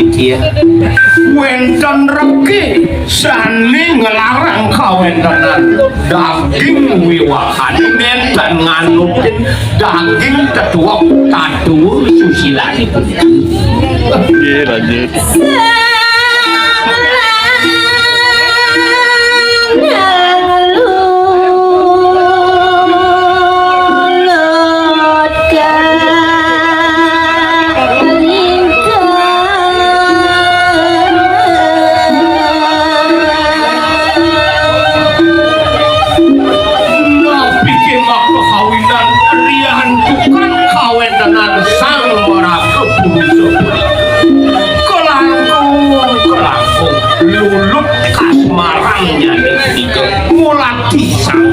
dia wenten regi sani ngelarang kawentenan daging wiwahan dan nganutin daging tetuak tadur susila itu lanjut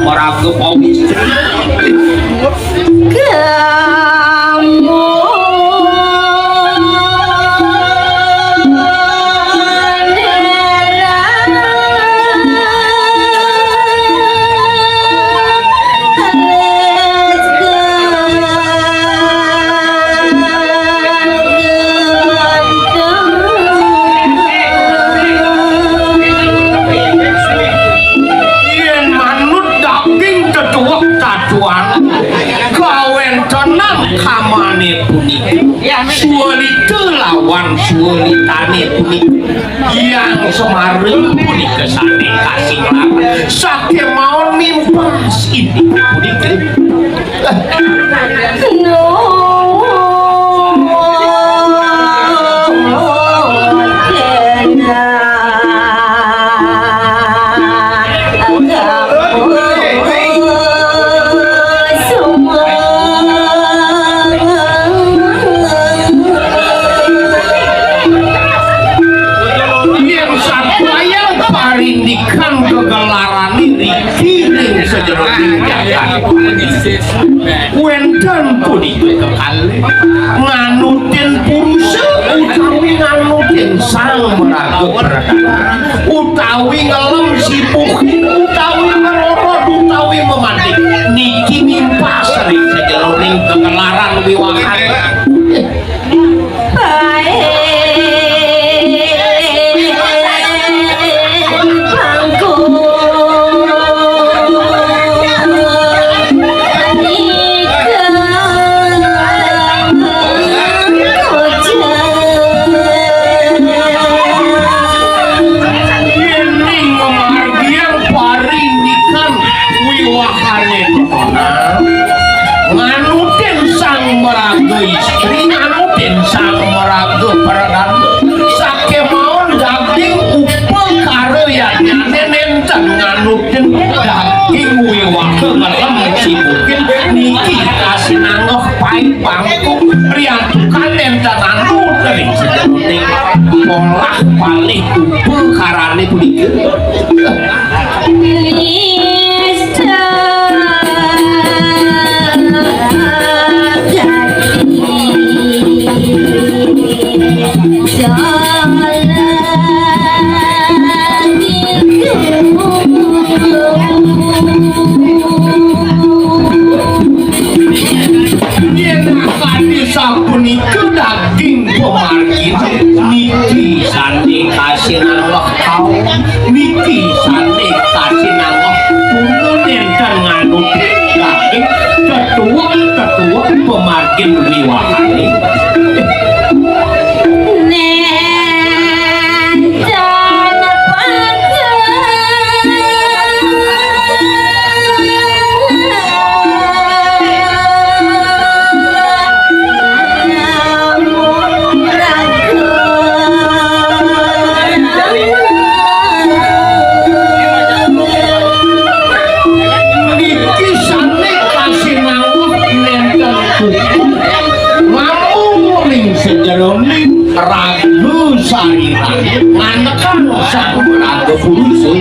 Maraga pawis sualitane punika yang semareng punika sane kasih lapan sake mau nimpas ini punika wenten punika kali nganutin purusa utawi nganutin sang meraga perdana utawi ngelem sipuhin utawi merorot utawi memandik niki nimpas ring sejeroning kegelaran wiwahan daging wiwake ngelem sibukin niki kasih nangoh pai bangkuk riantukan enten anu dari sejeroning polah palih tubuh karane punika punika daging pemargin niki sandi kasih nangloh kau niki sandi kasih nangloh turun enten nganut daging ketua pemargin wiwahane ragu sariran nganekan sang ragu pulusu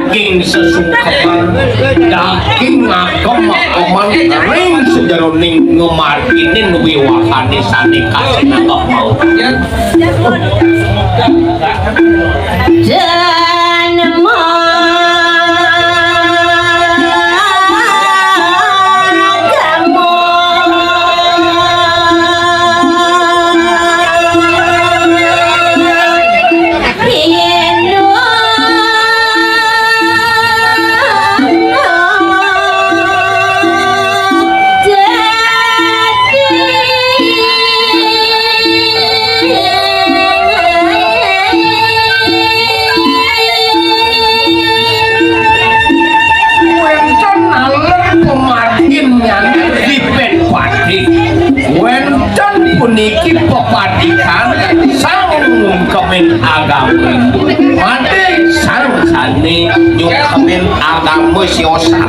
daging sesukaman daging ngakom-ngakoman ring sejeroning ngemarkinin wiwahane sane kasih nggak mau puniki pepadikan sang kemen agama mati sang sani nyung kemen agama siosan